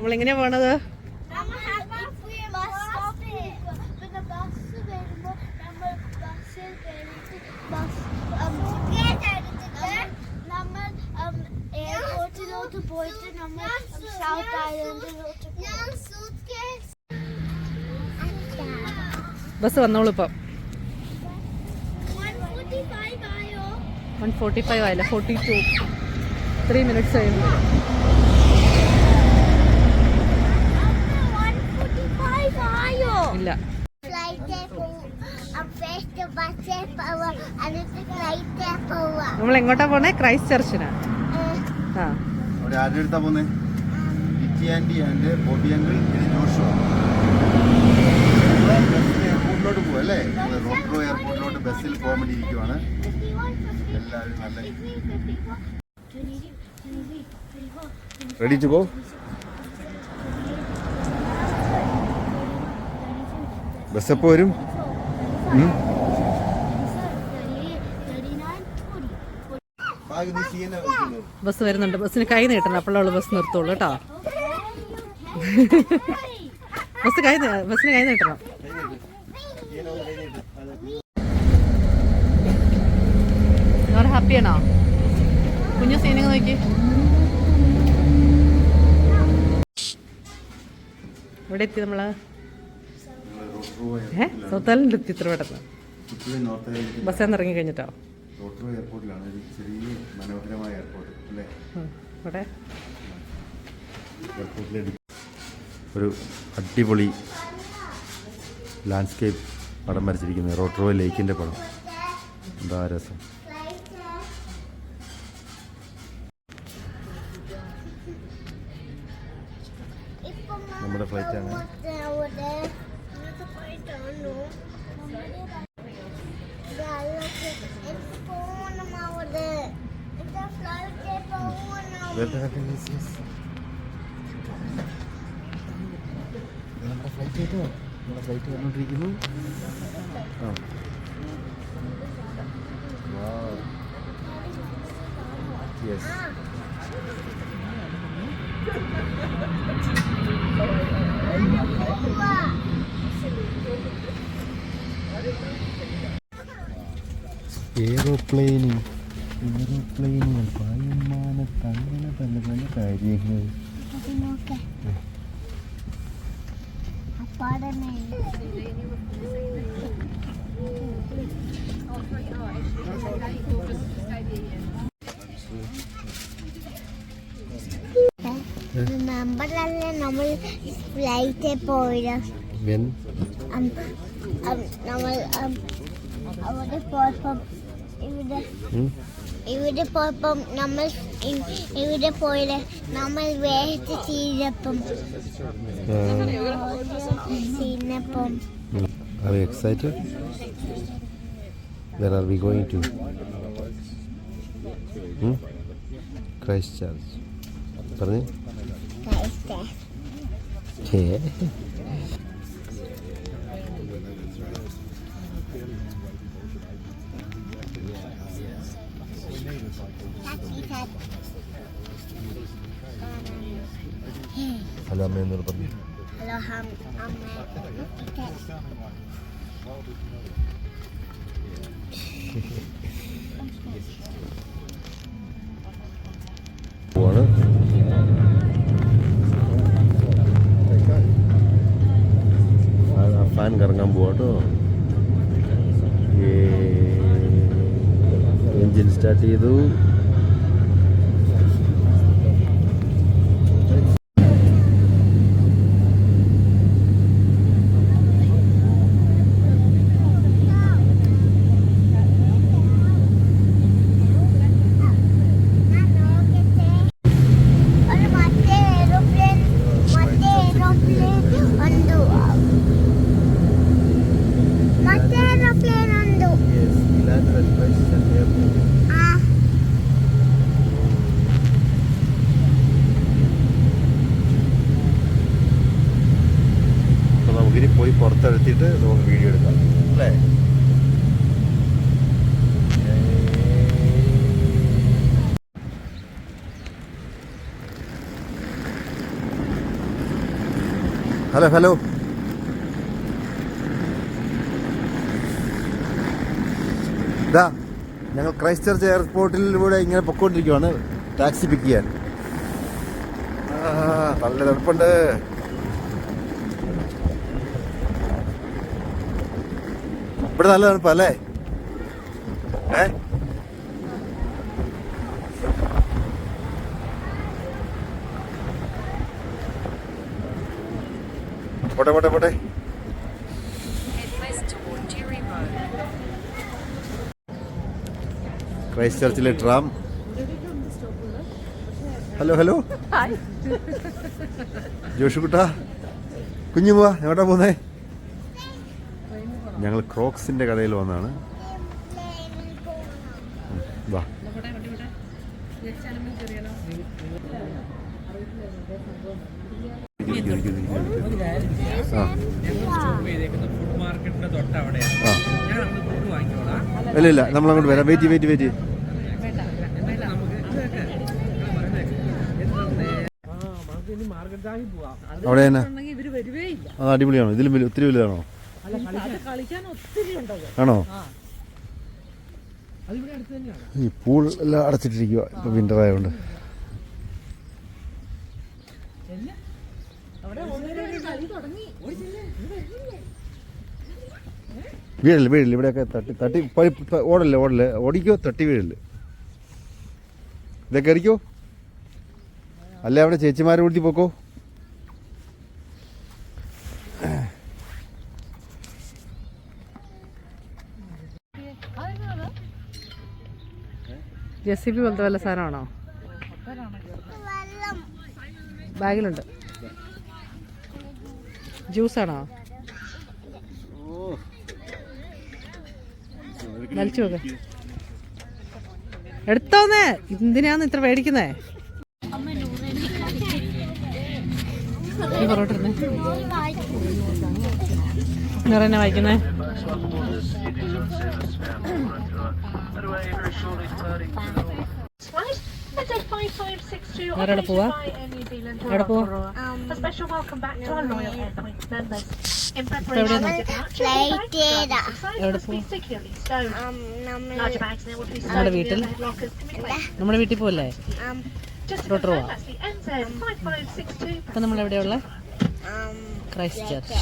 നമ്മളെങ്ങനെയാ പോണത്? ബസ് വന്നോളൂ ഇപ്പം. 1:45 ആയില്ല, 42. 3 minutes കഴിയുമ്പോൾ. ഇല്ല, നമ്മൾ എങ്ങോട്ടാ പോണേ? ക്രൈസ്റ്റ് ചർച്ചിനാ. എയർപോർട്ടിലോട്ട് പോകും അല്ലേ? റോട്രോ എയർപോർട്ടിലോട്ട് ബസ്സിൽ പോകാൻ വേണ്ടി ഇരിക്കുവാണ് എല്ലാവരും. നല്ല റെഡി ടു ഗോ. ബസ് എപ്പോ വരും? ബസ് വരുന്നുണ്ട്. ബസ്സിന് കൈ നീട്ടണം, അപ്പോഴുള്ള ബസ് നിർത്തുള്ളൂ കേട്ടോ. ബസ്സിന് കൈ നീട്ടണം. ഹാപ്പിയാണോ കുഞ്ഞു? സീനിങ് നോക്കി. ഇവിടെ എത്തി നമ്മള്. സൗത്താലിൻ്റെ എത്തി ഇത്ര പെട്ടെന്ന്. ബസ്സിൽ ഇറങ്ങി കഴിഞ്ഞിട്ടോ. എയർപോർട്ടിലാണ്, ചെറിയ മനോഹരമായ എയർപോർട്ട് അല്ലേ? ഇവിടെ ഒരു അടിപൊളി ലാൻഡ്സ്കേപ്പ് പടം വരച്ചിരിക്കുന്നത്. റോട്രോ ലേക്കിൻ്റെ പടം. എന്താ രസം. നമ്മുടെ ഫ്ലൈറ്റാണ്. നമ്മുടെ ഫ്ലൈറ്റ് വന്നുകൊണ്ടിരിക്കുന്നു. യെസ്. എയ്റോപ്ലെയിനിൽ പായമാനത്ത് അങ്ങനെ പല പല കാര്യങ്ങൾ. നമ്പറല്ലേ നമ്മൾ ഫ്ലൈറ്റിൽ പോയത്. നമ്മൾ അവിടെ പോയപ്പം ഇവിടെ പോയപ്പം നമ്മൾ ഇവിടെ പോയത് നമ്മൾ വേസ്റ്റ് ചെയ്തപ്പം. Are you excited? Where are we going to? Christchurch. പറഞ്ഞേ. ഹലോ അമ്മ എന്നോട് പറഞ്ഞു. ഹലോ പോവാണ്. ഫാൻ കറങ്ങാൻ പോവാട്ടോ. എൻജിൻ സ്റ്റാർട്ട് ചെയ്തു. Hello hello. ഇതാ ഞങ്ങൾ ക്രൈസ്റ്റ് ചർച്ച് എയർപോർട്ടിലൂടെ ഇങ്ങനെ പൊക്കോണ്ടിരിക്കുവാണ് ടാക്സി പിക്ക് ചെയ്യാൻ. നല്ല തണുപ്പുണ്ട്. ഇവിടെ നല്ല തണുപ്പല്ലേ? പോട്ടെ പോട്ടെ പോട്ടെ. ക്രൈസ്റ്റ് ചർച്ചിലെ ട്രാം. Hello hello. ജോഷുകുട്ടാ, കുഞ്ഞു പോവാ, എങ്ങോട്ടാ പോകുന്നേ? ഞങ്ങൾ ക്രോക്സിന്റെ കടയിൽ വന്നാണ്. വാ. ഇല്ല ഇല്ല, നമ്മളങ്ങോട്ട് വരാം. വെയിറ്റ്. അവിടെ തന്നെ അത് അടിപൊളിയാണോ? ഇതിലും ഒത്തിരി വലുതാണോ? ആണോ? ഈ പൂൾ എല്ലാം അടച്ചിട്ടിരിക്കുക ഇപ്പൊ വിന്റർ ആയതുകൊണ്ട്. വീഴല്ലേ ഇവിടെയൊക്കെ തട്ടി ഓടല്ലേ ഓടിക്കോ, തട്ടി വീഴല്ലേ. ഇതൊക്കെ അടിക്കോ, അല്ലേ അവിടെ ചേച്ചിമാരെ കൂട്ടി പോക്കോ. JCB പോലത്തെ വല്ല സാധനമാണോ? ബാഗിലുണ്ട്. ജ്യൂസാണോ? വലിച്ചു നോക്ക്. എടുത്തോന്നേ, എന്തിനാന്ന് ഇത്ര പേടിക്കുന്നേ? പൊറോട്ട നിറന്നെ വായിക്കുന്നേ. എവിടെ പോവാ? എവിടെ പോവാ? നമ്മുടെ വീട്ടിൽ പോവല്ലേ? റോട്ടർ പോവാ. അപ്പൊ നമ്മളെവിടെയുള്ള? Christ church.